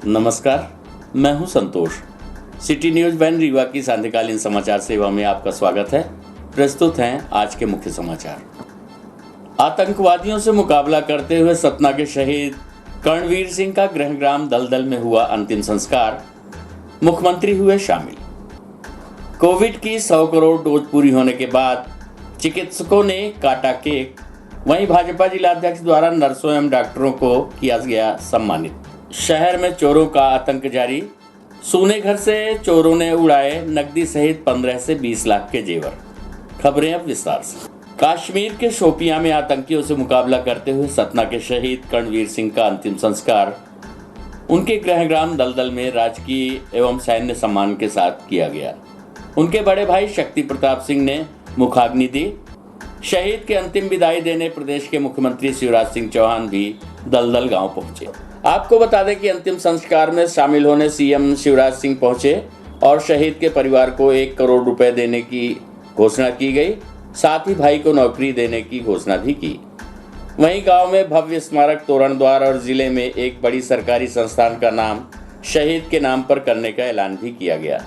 नमस्कार, मैं हूं संतोष। सिटी न्यूज वैन रीवा की सांध्यकालीन समाचार सेवा में आपका स्वागत है। प्रस्तुत हैं आज के मुख्य समाचार। आतंकवादियों से मुकाबला करते हुए सतना के शहीद कर्णवीर सिंह का गृहग्राम दलदल में हुआ अंतिम संस्कार, मुख्यमंत्री हुए शामिल। कोविड की 100 करोड़ डोज पूरी होने के बाद चिकित्सकों ने काटा केक, वहीं भाजपा जिलाध्यक्ष द्वारा नर्सों एवं डॉक्टरों को किया गया सम्मानित। शहर में चोरों का आतंक जारी, सोने घर से चोरों ने उड़ाए नकदी सहित 15 से 20 लाख के जेवर। खबरें अब विस्तार से। कश्मीर के शोपियां में आतंकियों से मुकाबला करते हुए सतना के शहीद कर्णवीर सिंह का अंतिम संस्कार उनके गृहग्राम दलदल में राजकीय एवं सैन्य सम्मान के साथ किया गया। उनके बड़े भाई शक्ति प्रताप सिंह ने मुखाग्नि दी। शहीद के अंतिम विदाई देने प्रदेश के मुख्यमंत्री शिवराज सिंह चौहान भी दलदल गांव पहुंचे। आपको बता दें कि अंतिम संस्कार में शामिल होने सीएम शिवराज सिंह पहुंचे और शहीद के परिवार को 1 करोड़ रुपए देने की घोषणा की गई। साथ ही भाई को नौकरी देने की घोषणा भी की। वहीं गांव में भव्य स्मारक तोरण द्वार और जिले में एक बड़ी सरकारी संस्थान का नाम शहीद के नाम पर करने का ऐलान भी किया गया।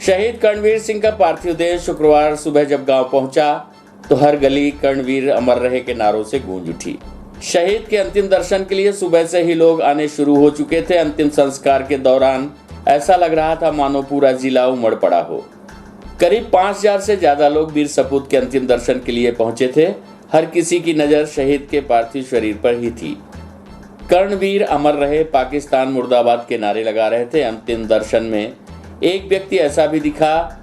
शहीद कर्णवीर सिंह का पार्थिव देह शुक्रवार सुबह जब गांव पहुंचा तो हर गली कर्णवीर अमर रहे के नारों से गूंज उठी। शहीद के अंतिम दर्शन के लिए सुबह से ही लोग आने शुरू हो चुके थे। अंतिम संस्कार के दौरान ऐसा लग रहा था मानो पूरा जिला उमड़ पड़ा हो। करीब 5000 से ज्यादा लोग वीर सपूत के अंतिम दर्शन के लिए पहुंचे थे। हर किसी की नजर शहीद के पार्थिव शरीर पर ही थी। कर्णवीर अमर रहे, पाकिस्तान मुर्दाबाद के नारे लगा रहे थे। अंतिम दर्शन में एक व्यक्ति ऐसा भी दिखा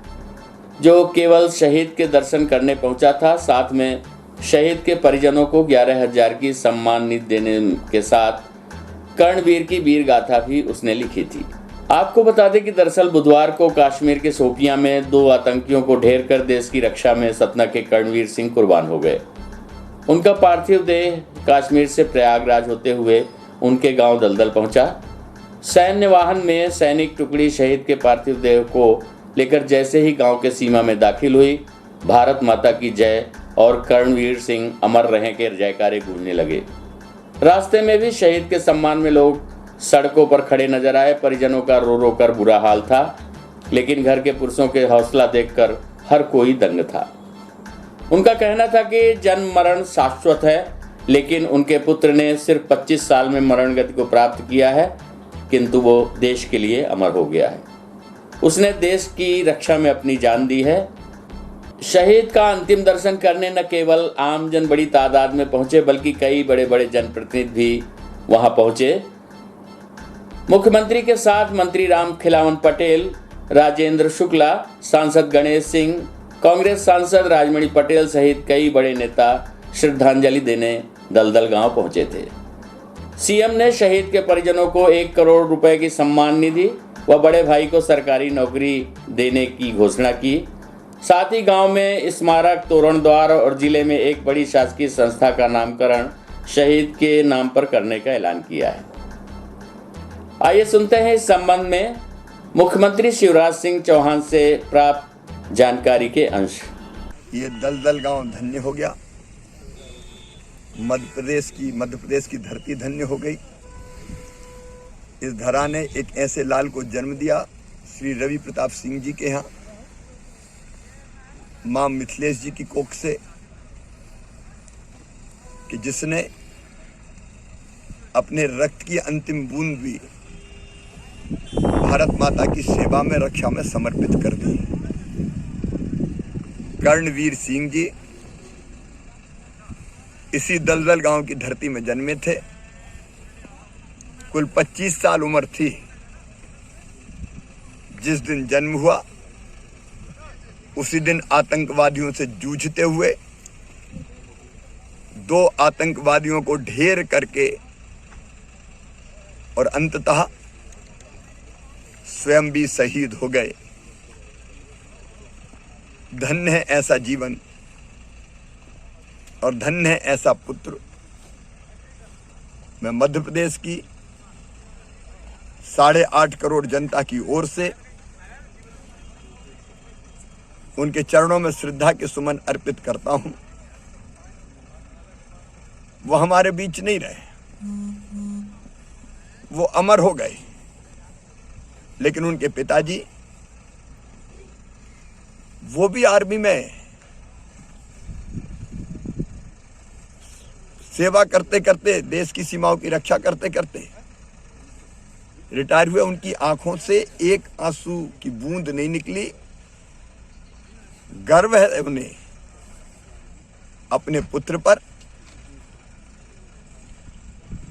जो केवल शहीद के दर्शन करने पहुंचा था। साथ में शहीद के परिजनों को 11,000 की सम्मान निधि देने के साथ कर्णवीर की वीर गाथा भी उसने लिखी थी। आपको बता दें कि दरअसल बुधवार को कश्मीर के शोपियां में 2 आतंकियों को ढेर कर देश की रक्षा में सतना के कर्णवीर सिंह कुर्बान हो गए। उनका पार्थिव देह कश्मीर से प्रयागराज होते हुए उनके गांव दलदल पहुंचा। सैन्य वाहन में सैनिक टुकड़ी शहीद के पार्थिव देह को लेकर जैसे ही गांव के सीमा में दाखिल हुई, भारत माता की जय और कर्णवीर सिंह अमर रहे के जयकारे गूंजने लगे। रास्ते में भी शहीद के सम्मान में लोग सड़कों पर खड़े नजर आए। परिजनों का रो रो कर बुरा हाल था, लेकिन घर के पुरुषों के हौसला देखकर हर कोई दंग था। उनका कहना था कि जन्म मरण शाश्वत है, लेकिन उनके पुत्र ने सिर्फ 25 साल में मरण गति को प्राप्त किया है, किंतु वो देश के लिए अमर हो गया है। उसने देश की रक्षा में अपनी जान दी है। शहीद का अंतिम दर्शन करने न केवल आमजन बड़ी तादाद में पहुंचे, बल्कि कई बड़े बड़े जनप्रतिनिधि भी वहां पहुंचे। मुख्यमंत्री के साथ मंत्री राम खिलावन पटेल, राजेंद्र शुक्ला, सांसद गणेश सिंह, कांग्रेस सांसद राजमणि पटेल सहित कई बड़े नेता श्रद्धांजलि देने दलदल गांव पहुंचे थे। सीएम ने शहीद के परिजनों को 1 करोड़ रुपए की सम्मान निधि व बड़े भाई को सरकारी नौकरी देने की घोषणा की। साथ ही गांव में स्मारक तोरण द्वार और जिले में एक बड़ी शासकीय संस्था का नामकरण शहीद के नाम पर करने का ऐलान किया है। आइए सुनते हैं इस संबंध में मुख्यमंत्री शिवराज सिंह चौहान से प्राप्त जानकारी के अंश। ये दलदल गांव धन्य हो गया। मध्य प्रदेश की धरती धन्य हो गई। इस धरा ने एक ऐसे लाल को जन्म दिया श्री रवि प्रताप सिंह जी के यहाँ, मां मिथिलेश जी की कोख से, कि जिसने अपने रक्त की अंतिम बूंद भी भारत माता की सेवा में, रक्षा में समर्पित कर दी। कर्णवीर सिंह जी इसी दलदल गांव की धरती में जन्मे थे। कुल 25 साल उम्र थी जिस दिन जन्म हुआ। उसी दिन आतंकवादियों से जूझते हुए 2 आतंकवादियों को ढेर करके और अंततः स्वयं भी शहीद हो गए। धन्य है ऐसा जीवन और धन्य है ऐसा पुत्र। मैं मध्य प्रदेश की 8.5 करोड़ जनता की ओर से उनके चरणों में श्रद्धा के सुमन अर्पित करता हूं। वो हमारे बीच नहीं रहे, वो अमर हो गए, लेकिन उनके पिताजी वो भी आर्मी में सेवा करते करते, देश की सीमाओं की रक्षा करते करते रिटायर हुए। उनकी आंखों से एक आंसू की बूंद नहीं निकली। गर्व है उन्हें अपने पुत्र पर,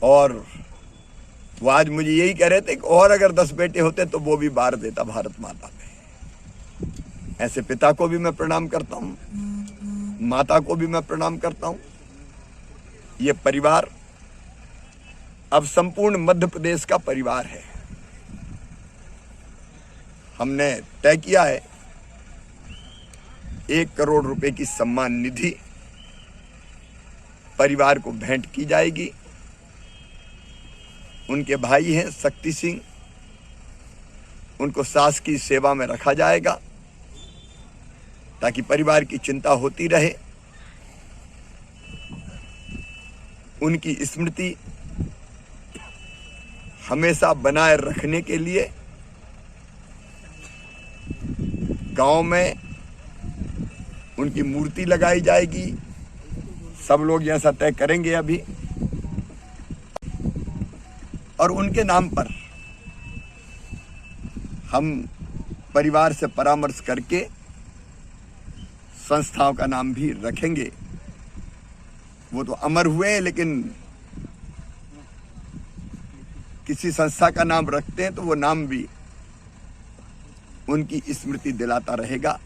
और वो आज मुझे यही कह रहे थे कि और अगर 10 बेटे होते तो वो भी बार देता भारत माता में। ऐसे पिता को भी मैं प्रणाम करता हूं, माता को भी मैं प्रणाम करता हूं। ये परिवार अब संपूर्ण मध्य प्रदेश का परिवार है। हमने तय किया है 1 करोड़ रुपए की सम्मान निधि परिवार को भेंट की जाएगी। उनके भाई हैं शक्ति सिंह, उनको सास की सेवा में रखा जाएगा ताकि परिवार की चिंता होती रहे। उनकी स्मृति हमेशा बनाए रखने के लिए गांव में उनकी मूर्ति लगाई जाएगी। सब लोग ऐसा तय करेंगे अभी, और उनके नाम पर हम परिवार से परामर्श करके संस्थाओं का नाम भी रखेंगे। वो तो अमर हुए हैं, लेकिन किसी संस्था का नाम रखते हैं तो वो नाम भी उनकी स्मृति दिलाता रहेगा।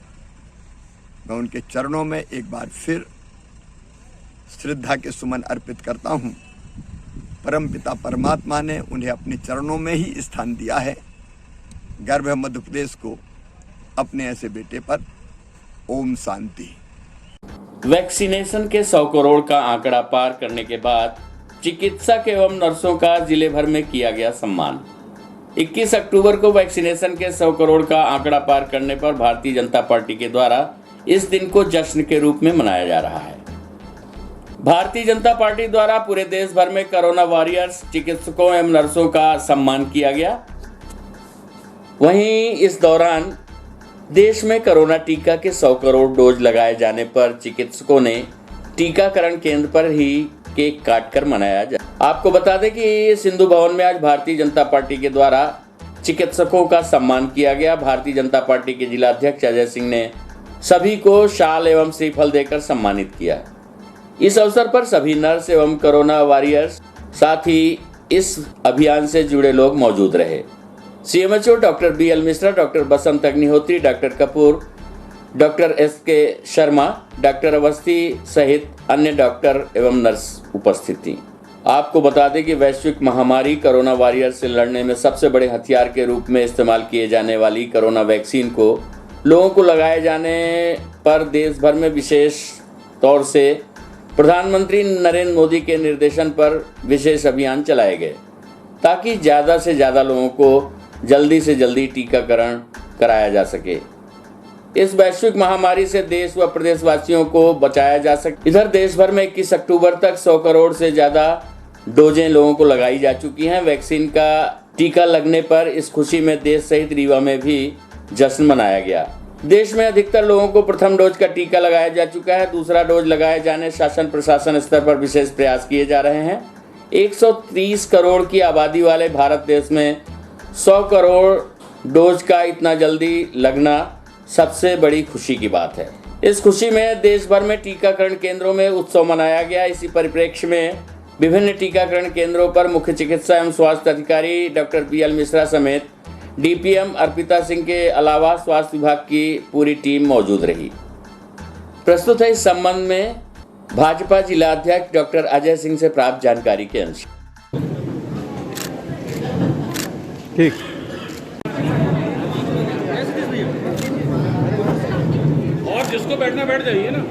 मैं उनके चरणों में एक बार फिर श्रद्धा के सुमन अर्पित करता हूं। परमपिता परमात्मा ने उन्हें अपने चरणों में ही स्थान दिया है। गर्व है मध्य प्रदेश को अपने ऐसे बेटे पर। ओम शांति। वैक्सीनेशन के 100 करोड़ का आंकड़ा पार करने के बाद चिकित्सक एवं नर्सों का जिले भर में किया गया सम्मान। 21 अक्टूबर को वैक्सीनेशन के 100 करोड़ का आंकड़ा पार करने पर भारतीय जनता पार्टी के द्वारा इस दिन को जश्न के रूप में मनाया जा रहा है। भारतीय जनता पार्टी द्वारा पूरे देश भर में कोरोना वॉरियर्स, चिकित्सकों एवं नर्सों का सम्मान किया गया। वहीं इस दौरान देश में कोरोना टीका के 100 करोड़ डोज लगाए जाने पर चिकित्सकों ने टीकाकरण केंद्र पर ही केक काटकर मनाया जा। आपको बता दें कि सिंधु भवन में आज भारतीय जनता पार्टी के द्वारा चिकित्सकों का सम्मान किया गया। भारतीय जनता पार्टी के जिला अध्यक्ष अजय सिंह ने सभी को शाल एवं श्रीफल देकर सम्मानित किया। इस अवसर पर सभी नर्स एवं कोरोना वॉरियर्स, साथ ही इस अभियान से जुड़े लोग मौजूद रहे। CMHO doctor BL Mishra, doctor Basant Agnihotri, doctor Kapoor, doctor SK Sharma, doctor Awasthi सहित अन्य डॉक्टर एवं नर्स उपस्थित थी। आपको बता दें कि वैश्विक महामारी कोरोना वॉरियर्स से लड़ने में सबसे बड़े हथियार के रूप में इस्तेमाल किए जाने वाली कोरोना वैक्सीन को लोगों को लगाए जाने पर देश भर में विशेष तौर से प्रधानमंत्री नरेंद्र मोदी के निर्देशन पर विशेष अभियान चलाए गए ताकि ज़्यादा से ज़्यादा लोगों को जल्दी से जल्दी टीकाकरण कराया जा सके। इस वैश्विक महामारी से देश व प्रदेशवासियों को बचाया जा सके। इधर देश भर में 21 अक्टूबर तक 100 करोड़ से ज़्यादा डोजें लोगों को लगाई जा चुकी हैं। वैक्सीन का टीका लगने पर इस खुशी में देश सहित रीवा में भी जश्न मनाया गया। देश में अधिकतर लोगों को प्रथम डोज का टीका लगाया जा चुका है। दूसरा डोज लगाए जाने शासन प्रशासन स्तर पर विशेष प्रयास किए जा रहे हैं। 130 करोड़ की आबादी वाले भारत देश में 100 करोड़ डोज का इतना जल्दी लगना सबसे बड़ी खुशी की बात है। इस खुशी में देश भर में टीकाकरण केंद्रों में उत्सव मनाया गया। इसी परिप्रेक्ष्य में विभिन्न टीकाकरण केंद्रों पर मुख्य चिकित्सा एवं स्वास्थ्य अधिकारी डॉक्टर बीएल मिश्रा समेत डीपीएम अर्पिता सिंह के अलावा स्वास्थ्य विभाग की पूरी टीम मौजूद रही। प्रस्तुत है इस संबंध में भाजपा जिला अध्यक्ष डॉक्टर अजय सिंह से प्राप्त जानकारी के अनुसार। ठीक। और जिसको बैठना बैठ जाइए ना।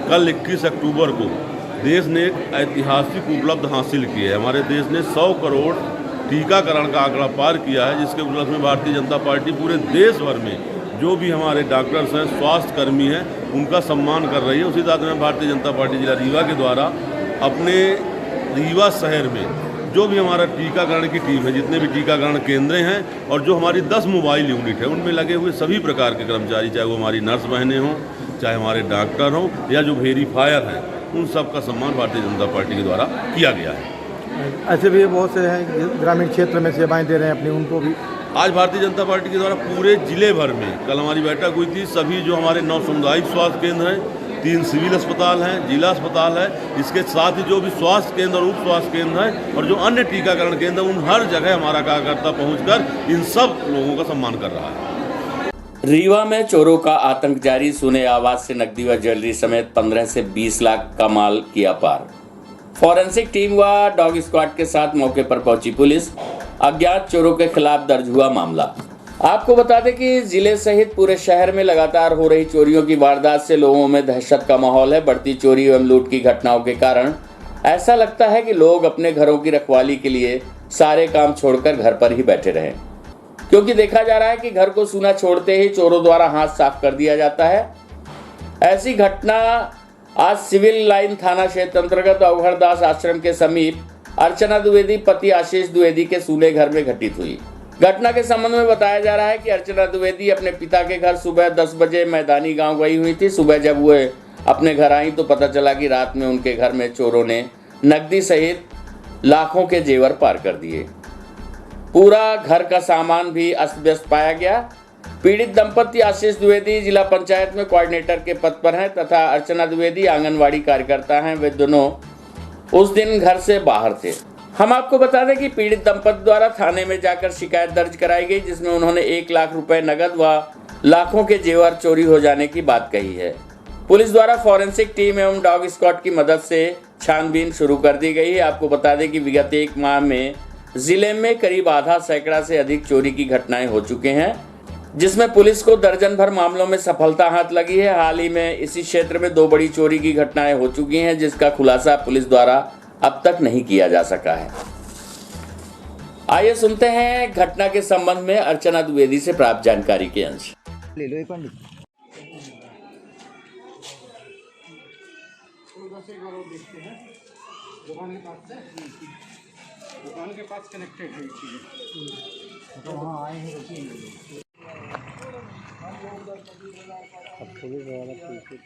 कल 21 अक्टूबर को देश ने एक ऐतिहासिक उपलब्धि हासिल की है। हमारे देश ने 100 करोड़ टीकाकरण का आंकड़ा पार किया है, जिसके उपलक्ष्य में भारतीय जनता पार्टी पूरे देश भर में जो भी हमारे डॉक्टर्स हैं, स्वास्थ्य कर्मी हैं, उनका सम्मान कर रही है। उसी साथ में भारतीय जनता पार्टी जिला रीवा के द्वारा अपने रीवा शहर में जो भी हमारा टीकाकरण की टीम है, जितने भी टीकाकरण केंद्र हैं और जो हमारी 10 मोबाइल यूनिट है, उनमें लगे हुए सभी प्रकार के कर्मचारी, चाहे वो हमारी नर्स बहनें हों, चाहे हमारे डॉक्टर हों या जो वेरीफायर हैं, उन सब का सम्मान भारतीय जनता पार्टी के द्वारा किया गया है। ऐसे भी बहुत से हैं ग्रामीण क्षेत्र में सेवाएं दे रहे हैं अपनी, उनको भी आज भारतीय जनता पार्टी के द्वारा पूरे जिले भर में कल हमारी बैठक हुई थी। सभी जो हमारे 9 सामुदायिक स्वास्थ्य केंद्र हैं, 3 सिविल अस्पताल हैं, जिला अस्पताल है, इसके साथ ही जो भी स्वास्थ्य केंद्र और उप स्वास्थ्य केंद्र हैं और जो अन्य टीकाकरण केंद्र, उन हर जगह हमारा कार्यकर्ता पहुंचकर इन सब लोगों का सम्मान कर रहा है। रीवा में चोरों का आतंक जारी, सुने आवाज से नकदी व ज्वेलरी समेत 15 से 20 लाख का माल किया पार। फॉरेंसिक टीम व डॉग स्क्वाड के साथ मौके पर पहुंची पुलिस, अज्ञात चोरों के खिलाफ दर्ज हुआ मामला। आपको बता दें कि जिले सहित पूरे शहर में लगातार हो रही चोरियों की वारदात से लोगों में दहशत का माहौल है। बढ़ती चोरी एवं लूट की घटनाओं के कारण ऐसा लगता है कि लोग अपने घरों की रखवाली के लिए सारे काम छोड़कर घर पर ही बैठे रहें, क्योंकि देखा जा रहा है कि घर को सूना छोड़ते ही चोरों द्वारा हाथ साफ कर दिया जाता है। ऐसी घटना आज सिविल लाइन थाना क्षेत्र अंतर्गत अवघड़दास आश्रम के समीप अर्चना द्विवेदी पति आशीष द्विवेदी के सूने घर में घटित हुई। घटना के संबंध में बताया जा रहा है कि अर्चना द्विवेदी अपने पिता के घर सुबह 10 बजे मैदानी गांव गई हुई थी। सुबह जब वह अपने घर आई तो पता चला कि रात में उनके घर में चोरों ने नकदी सहित लाखों के जेवर पार कर दिए। पूरा घर का सामान भी अस्त व्यस्त पाया गया। पीड़ित दंपति आशीष द्विवेदी जिला पंचायत में कोऑर्डिनेटर के पद पर हैं तथा अर्चना द्विवेदी आंगनवाड़ी कार्यकर्ता हैं। वे दोनों उस दिन घर से बाहर थे। हम आपको बता दें कि पीड़ित दंपति द्वारा थाने में जाकर शिकायत दर्ज कराई गई, जिसमें उन्होंने 1 लाख रुपए नगद व लाखों के जेवर चोरी हो जाने की बात कही है। पुलिस द्वारा फॉरेंसिक टीम एवं डॉग स्क्वाड की मदद से छानबीन शुरू कर दी गई है। आपको बता दें कि विगत 1 माह में जिले में करीब आधा सैकड़ा से अधिक चोरी की घटनाएं हो चुके हैं, जिसमें पुलिस को दर्जन भर मामलों में सफलता हाथ लगी है। हाल ही में इसी क्षेत्र में 2 बड़ी चोरी की घटनाएं हो चुकी हैं, जिसका खुलासा पुलिस द्वारा अब तक नहीं किया जा सका है। आइए सुनते हैं घटना के संबंध में अर्चना द्विवेदी से प्राप्त जानकारी के अंश। ले लो एक पंडित। दुकान के पास कनेक्टेड है चीजें, तो वहाँ आए हैं पुलिस वाला पीछे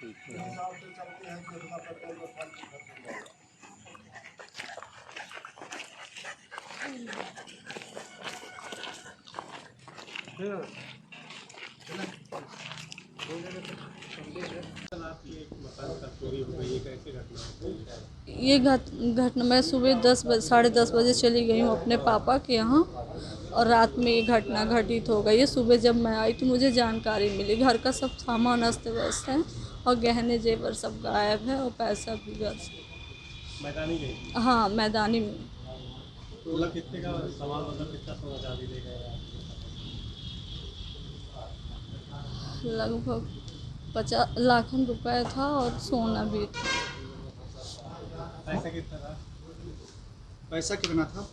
ये घटना मैं सुबह 10 बजे चली गई हूँ अपने पापा के यहाँ और रात में ये घटना घटित हो गई है। सुबह जब मैं आई तो मुझे जानकारी मिली, घर का सब सामान अस्त व्यस्त है और गहने जेवर सब गायब है और पैसा भी घर से मैदानी गई। हाँ, मैदानी में। मतलब कितने का सामान, मतलब कितना सोना चांदी ले गए? लगभग 50 लाख रुपए था और सोना भी था। पैसा कितना था? पैसा कितना था?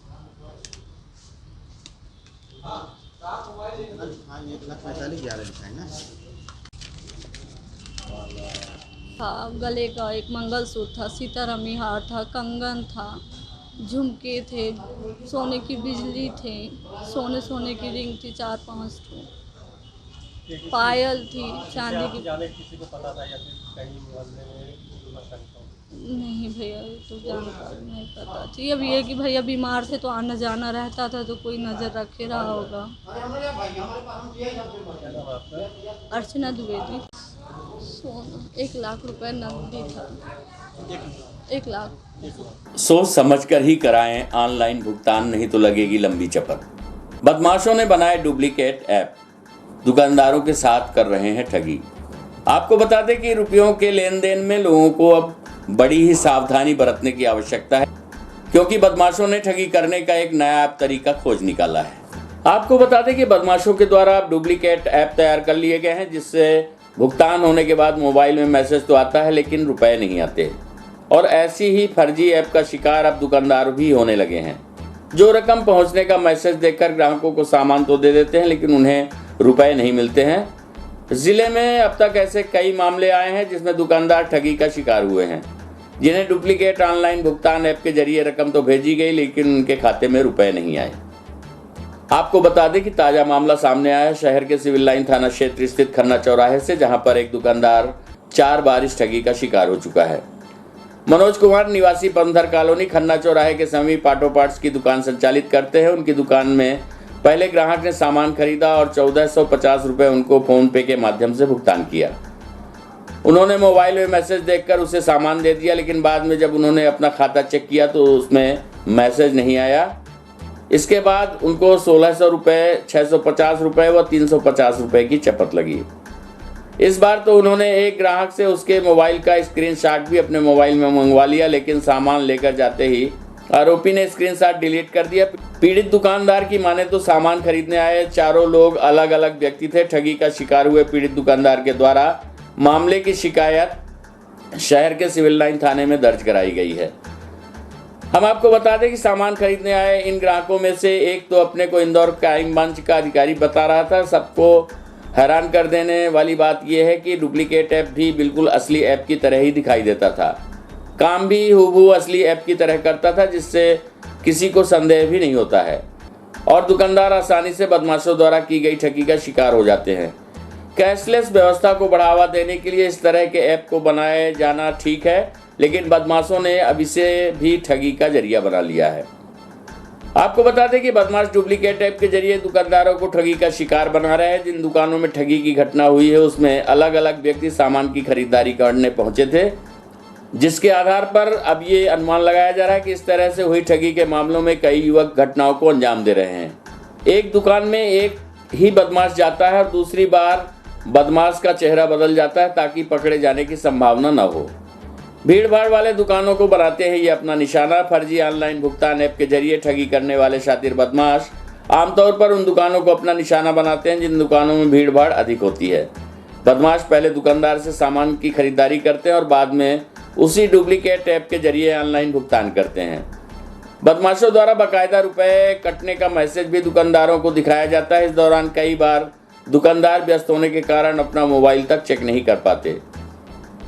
हाँ, 1,45,11 है ना। हाँ, गले का एक मंगलसूत्र था, सीतारामी हार था, कंगन था, झुमके थे, सोने की बिजली थे, सोने की रिंग थी 4-5 ठो, पायल थी चांदी की। किसी को पता था या फिर कहीं मोहल्ले में? नहीं भैया, ये तो जानकारी नहीं पता थी। अब ये कि भैया बीमार थे तो आना जाना रहता था तो कोई नज़र रखे रहा होगा। अर्चना द्विवेदी। सोना 1 लाख रुपए नकदी था। 1 लाख। सोच समझकर ही कराएं ऑनलाइन भुगतान, नहीं तो लगेगी लंबी चपत। बदमाशों ने बनाए डुप्लीकेट ऐप, दुकानदारों के साथ कर रहे हैं ठगी। आपको बता दें कि रुपयों के लेन देन में लोगों को अब बड़ी ही सावधानी बरतने की आवश्यकता है, क्योंकि बदमाशों ने ठगी करने का एक नया तरीका खोज निकाला है। आपको बता दें कि बदमाशों के द्वारा अब डुप्लीकेट ऐप तैयार कर लिए गए हैं, जिससे भुगतान होने के बाद मोबाइल में मैसेज तो आता है लेकिन रुपए नहीं आते। और ऐसी ही फर्जी ऐप का शिकार अब दुकानदार भी होने लगे हैं, जो रकम पहुंचने का मैसेज देखकर ग्राहकों को सामान तो दे देते हैं लेकिन उन्हें रुपए नहीं मिलते हैं। जिले में अब तक ऐसे कई मामले आए हैं जिसमें दुकानदार ठगी का शिकार हुए हैं, जिन्हें डुप्लीकेट ऑनलाइन भुगतान ऐप के जरिए रकम तो भेजी गई लेकिन उनके खाते में रुपए नहीं आए। आपको बता दें कि ताजा मामला सामने आया शहर के सिविल लाइन थाना क्षेत्र स्थित खन्ना चौराहे से, जहां पर एक दुकानदार 4 बार इस ठगी का शिकार हो चुका है। मनोज कुमार निवासी बंदर कॉलोनी खन्ना चौराहे के समीप ऑटो पार्ट्स की दुकान संचालित करते हैं। उनकी दुकान में पहले ग्राहक ने सामान खरीदा और 1450 रुपए उनको फोन पे के माध्यम से भुगतान किया। उन्होंने मोबाइल में मैसेज देखकर उसे सामान दे दिया, लेकिन बाद में जब उन्होंने अपना खाता चेक किया तो उसमें मैसेज नहीं आया। इसके बाद उनको 1600 रुपये, 650 रुपये व 350 रुपये की चपत लगी। इस बार तो उन्होंने एक ग्राहक से उसके मोबाइल का स्क्रीनशॉट भी अपने मोबाइल में मंगवा लिया, लेकिन सामान लेकर जाते ही आरोपी ने स्क्रीनशॉट डिलीट कर दिया। पीड़ित दुकानदार की माने तो सामान खरीदने आए चारों लोग अलग अलग व्यक्ति थे। ठगी का शिकार हुए पीड़ित दुकानदार के द्वारा मामले की शिकायत शहर के सिविल लाइन थाने में दर्ज कराई गई है। हम आपको बता दें कि सामान खरीदने आए इन ग्राहकों में से एक तो अपने को इंदौर क्राइम ब्रांच का अधिकारी बता रहा था। सबको हैरान कर देने वाली बात यह है कि डुप्लीकेट ऐप भी बिल्कुल असली ऐप की तरह ही दिखाई देता था। काम भी हूबहू असली ऐप की तरह करता था, जिससे किसी को संदेह भी नहीं होता है और दुकानदार आसानी से बदमाशों द्वारा की गई ठगी का शिकार हो जाते हैं। कैशलेस व्यवस्था को बढ़ावा देने के लिए इस तरह के ऐप को बनाया जाना ठीक है, लेकिन बदमाशों ने अब इसे भी ठगी का जरिया बना लिया है। आपको बता दें कि बदमाश डुप्लीकेट ऐप के जरिए दुकानदारों को ठगी का शिकार बना रहे हैं। जिन दुकानों में ठगी की घटना हुई है उसमें अलग अलग व्यक्ति सामान की खरीदारी करने पहुंचे थे, जिसके आधार पर अब ये अनुमान लगाया जा रहा है कि इस तरह से हुई ठगी के मामलों में कई युवक घटनाओं को अंजाम दे रहे हैं। एक दुकान में एक ही बदमाश जाता है और दूसरी बार बदमाश का चेहरा बदल जाता है ताकि पकड़े जाने की संभावना न हो। भीड़ भाड़ वाले दुकानों को बनाते हैं ये अपना निशाना। फर्जी ऑनलाइन भुगतान ऐप के जरिए ठगी करने वाले शातिर बदमाश आमतौर पर उन दुकानों को अपना निशाना बनाते हैं जिन दुकानों में भीड़ भाड़ अधिक होती है। बदमाश पहले दुकानदार से सामान की खरीदारी करते हैं और बाद में उसी डुप्लीकेट ऐप के जरिए ऑनलाइन भुगतान करते हैं। बदमाशों द्वारा बाकायदा रुपए कटने का मैसेज भी दुकानदारों को दिखाया जाता है। इस दौरान कई बार दुकानदार व्यस्त होने के कारण अपना मोबाइल तक चेक नहीं कर पाते।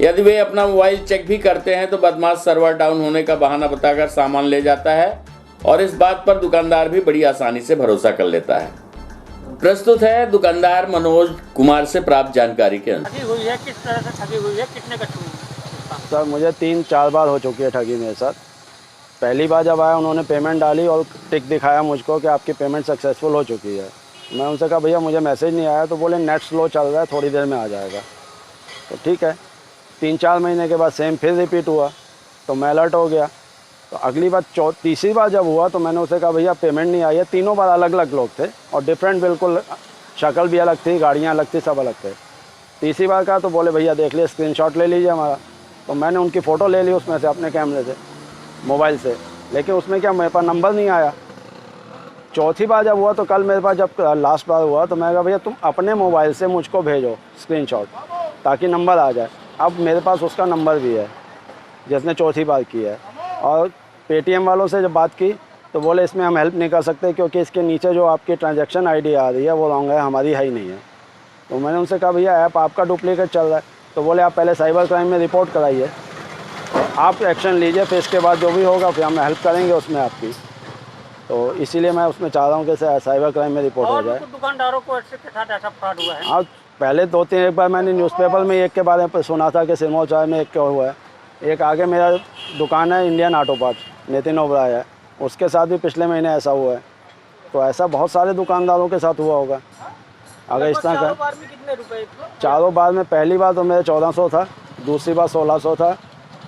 यदि वे अपना मोबाइल चेक भी करते हैं तो बदमाश सर्वर डाउन होने का बहाना बताकर सामान ले जाता है और इस बात पर दुकानदार भी बड़ी आसानी से भरोसा कर लेता है। प्रस्तुत है दुकानदार मनोज कुमार से प्राप्त जानकारी के अनुसार। ठगी हुई है, किस तरह से ठगी हुई है, कितने का छूट? सर मुझे 3-4 बार हो चुकी है ठगी मेरे साथ। पहली बार जब आया उन्होंने पेमेंट डाली और टिक दिखाया मुझको कि आपकी पेमेंट सक्सेसफुल हो चुकी है। मैं उनसे कहा भैया मुझे मैसेज नहीं आया, तो बोले नेट स्लो चल रहा है, थोड़ी देर में आ जाएगा। तो ठीक है, 3-4 महीने के बाद सेम फिर रिपीट हुआ तो मैं अलर्ट हो गया। तो अगली बार तीसरी बार जब हुआ तो मैंने उसे कहा भैया पेमेंट नहीं आई है। तीनों बार अलग अलग लोग थे और डिफरेंट, बिल्कुल शक्ल भी अलग थी, गाड़ियाँ अलग थी, सब अलग थे। तीसरी बार कहा तो बोले भैया देख लिए, स्क्रीनशॉट ले लीजिए हमारा। तो मैंने उनकी फ़ोटो ले ली उसमें से, अपने कैमरे से, मोबाइल से, लेकिन उसमें क्या मेरे पास नंबर नहीं आया। चौथी बार जब हुआ तो कल मेरे पास जब लास्ट बार हुआ तो मैं कहा भैया तुम अपने मोबाइल से मुझको भेजो स्क्रीनशॉट ताकि नंबर आ जाए। अब मेरे पास उसका नंबर भी है जिसने चौथी बार की है। और पेटीएम वालों से जब बात की तो बोले इसमें हम हेल्प नहीं कर सकते क्योंकि इसके नीचे जो आपकी ट्रांजैक्शन आईडी आ रही है वो रॉन्ग है, हमारी है ही नहीं है। तो मैंने उनसे कहा भैया ऐप आपका डुप्लीकेट चल रहा है। तो बोले आप पहले साइबर क्राइम में रिपोर्ट कराइए, आप एक्शन लीजिए, फिर इसके बाद जो भी होगा फिर हम हेल्प करेंगे उसमें आपकी। तो इसीलिए मैं उसमें चाह रहा हूँ कि साइबर क्राइम में रिपोर्ट हो जाए। दुकानदारों को के साथ ऐसा फ्रॉड हुआ है? हाँ, पहले 2-3 एक बार मैंने न्यूज़पेपर में एक के बारे में सुना था कि सिरमौर चाय में एक क्या हुआ है। एक आगे मेरा दुकान है Indian auto parts, Nitin Oberoi है, उसके साथ भी पिछले महीने ऐसा हुआ है। तो ऐसा बहुत सारे दुकानदारों के साथ हुआ होगा। अगर इस तरह का कितने रुपए? चारों बार में पहली बार तो मेरे 1400 था, दूसरी बार 1600 था,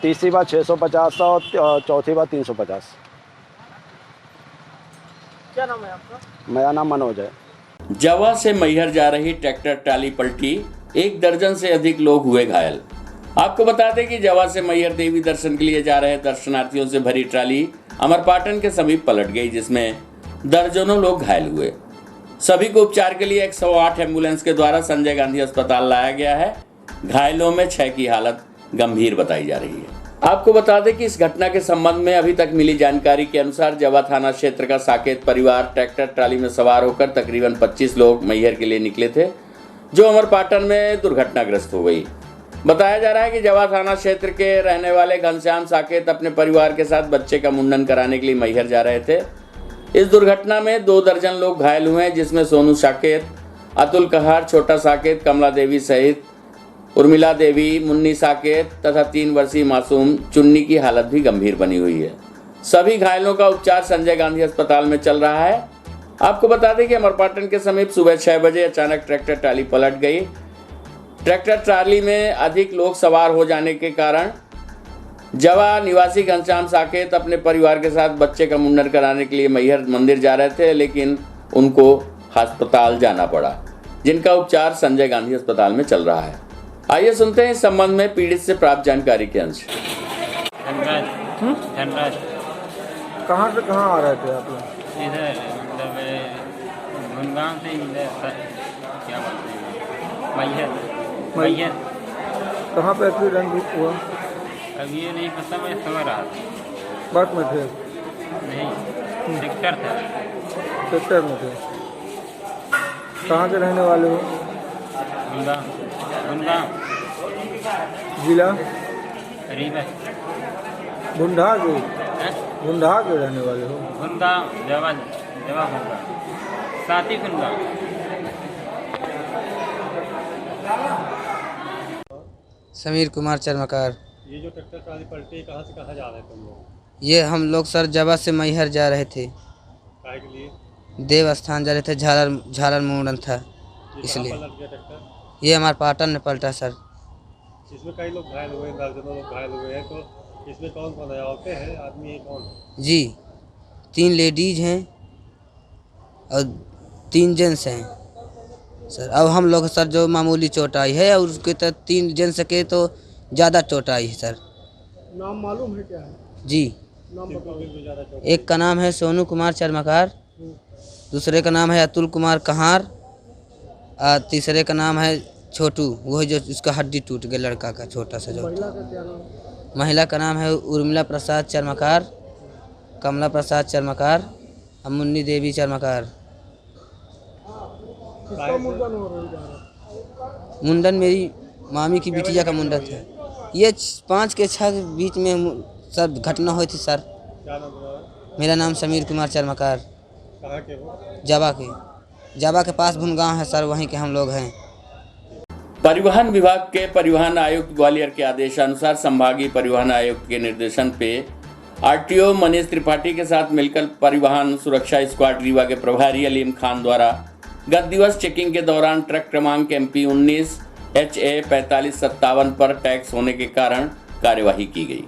तीसरी बार 650 था और चौथी बार 350। क्या नाम है आपका? मेरा नाम मनोज है। जवा से मैहर जा रही ट्रैक्टर ट्राली पलटी, 1 दर्जन से अधिक लोग हुए घायल। आपको बता दें कि जवा से मैहर देवी दर्शन के लिए जा रहे दर्शनार्थियों से भरी ट्राली अमरपाटन के समीप पलट गई, जिसमें दर्जनों लोग घायल हुए। सभी को उपचार के लिए 108 एम्बुलेंस के द्वारा संजय गांधी अस्पताल लाया गया है। घायलों में 6 की हालत गंभीर बताई जा रही है। आपको बता दें कि इस घटना के संबंध में अभी तक मिली जानकारी के अनुसार जवा थाना क्षेत्र का साकेत परिवार ट्रैक्टर ट्राली में सवार होकर तकरीबन 25 लोग मैहर के लिए निकले थे। जो अमरपाटन में दुर्घटनाग्रस्त हो गई। बताया जा रहा है कि जवा थाना क्षेत्र के रहने वाले घनश्याम साकेत अपने परिवार के साथ बच्चे का मुंडन कराने के लिए मैहर जा रहे थे। इस दुर्घटना में 2 दर्जन लोग घायल हुए हैं, जिसमें सोनू साकेत, अतुल कहार, छोटा साकेत, कमला देवी सहित उर्मिला देवी, मुन्नी साकेत तथा 3 वर्षीय मासूम चुन्नी की हालत भी गंभीर बनी हुई है। सभी घायलों का उपचार संजय गांधी अस्पताल में चल रहा है। आपको बता दें कि अमरपाटन के समीप सुबह 6 बजे अचानक ट्रैक्टर ट्राली पलट गई। ट्रैक्टर ट्राली में अधिक लोग सवार हो जाने के कारण जवा निवासी घनश्याम साकेत अपने परिवार के साथ बच्चे का मुंडन कराने के लिए मैहर मंदिर जा रहे थे, लेकिन उनको अस्पताल जाना पड़ा, जिनका उपचार संजय गांधी अस्पताल में चल रहा है। आइए सुनते हैं इस संबंध में पीड़ित से प्राप्त जानकारी के अंश। कहाँ से कहाँ आ रहे थे आप लोग? इधर मतलब गुनगांव से इधर क्या बोलते हैं मैहर। कहाँ पे एक्सीडेंट हुआ? अब ये नहीं पता, मैं समझ रहा था। बस में थे? नहीं, ट्रैक्टर था। ट्रैक्टर में थे। कहाँ के रहने वाले हो? गुनगांव जिला रीवा। गुंडा के रहने वाले हो? गुनगांव जवा गुनगांव साथी गुनगांव। समीर कुमार चरमकार। ये जो ट्रैक्टर ट्राली पलटी, कहाँ से कहाँ जा रहे थे तुम लोग? ये हम लोग सर जवा से मैहर जा रहे थे। काहे के लिए? देव स्थान जा रहे थे, झालर मुंडन था इसलिए। पलट गया ट्रैक्टर? ये अमरपाटन में पलटा सर। इसमें कई लोग घायल हुए, दर्जनों लोग घायल हुए हैं, तो इसमें कौन कौन है? औरतें हैं, आदमी है, कौन है? जी 3 लेडीज हैं और 3 जेंट्स हैं सर। अब हम लोग सर जो मामूली चोट आई है, और उसके तो 3 जेंट्स के तो ज़्यादा चोट आई है सर। नाम मालूम है क्या है? जी, नाम बताओ। एक का नाम है सोनू कुमार चरमकार, दूसरे का नाम है अतुल कुमार कहार, और तीसरे का नाम है छोटू, वही जो उसका हड्डी टूट गया लड़का का छोटा सा। जो महिला का क्या नाम? महिला का नाम है उर्मिला प्रसाद चरमकार, कमला प्रसाद चरमकार और मुन्नी देवी चरमकार। किसका मुंडन हो रहा है? मुंडन मेरी मामी की बिटिया का मुंडन था। ये 5 के 6 के बीच में सर घटना हुई थी सर। क्या नाम तुम्हारा? मेरा नाम समीर कुमार चरमकार। कहाँ के हो? जवा के पास भुनगांव है सर, वहीं के हम लोग हैं। परिवहन विभाग के परिवहन आयुक्त ग्वालियर के आदेशानुसार संभागीय परिवहन आयुक्त के निर्देशन पे आरटीओ मनीष त्रिपाठी के साथ मिलकर परिवहन सुरक्षा स्क्वाड रीवा के प्रभारी अलीम खान द्वारा गत दिवस चेकिंग के दौरान ट्रक क्रमांक MP 19 HA 4557 पर टैक्स होने के कारण कार्यवाही की गई,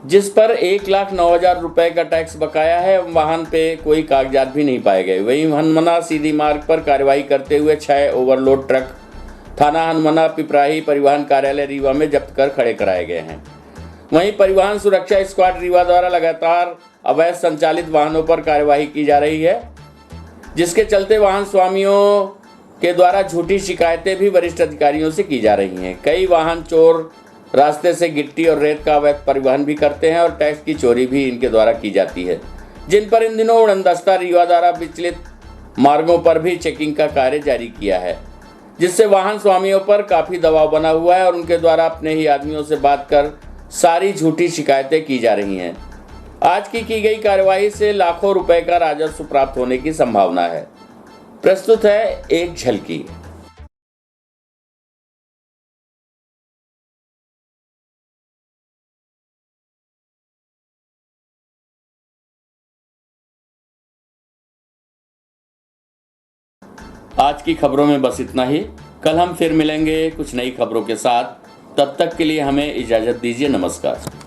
जिस पर 1,09,000 रुपए का टैक्स बकाया है। वाहन पे कोई कागजात भी नहीं पाए गए। वहीं हनुमना सीधी मार्ग पर कार्यवाही करते हुए 6 ओवरलोड ट्रक थाना हनुमना पिपराही परिवहन कार्यालय रीवा में जब्त कर खड़े कराए गए हैं। वहीं परिवहन सुरक्षा स्क्वाड रीवा द्वारा लगातार अवैध संचालित वाहनों पर कार्यवाही की जा रही है, जिसके चलते वाहन स्वामियों के द्वारा झूठी शिकायतें भी वरिष्ठ अधिकारियों से की जा रही हैं। कई वाहन चोर रास्ते से गिट्टी और रेत का अवैध परिवहन भी करते हैं और टैक्स की चोरी भी इनके द्वारा की जाती है, जिन पर इन दिनों उड़नदस्ता रीवा द्वारा विचलित मार्गों पर भी चेकिंग का कार्य जारी किया है, जिससे वाहन स्वामियों पर काफ़ी दबाव बना हुआ है और उनके द्वारा अपने ही आदमियों से बात कर सारी झूठी शिकायतें की जा रही हैं। आज की गई कार्यवाही से लाखों रुपए का राजस्व प्राप्त होने की संभावना है। प्रस्तुत है एक झलकी। आज की खबरों में बस इतना ही। कल हम फिर मिलेंगे कुछ नई खबरों के साथ। तब तक के लिए हमें इजाजत दीजिए। नमस्कार।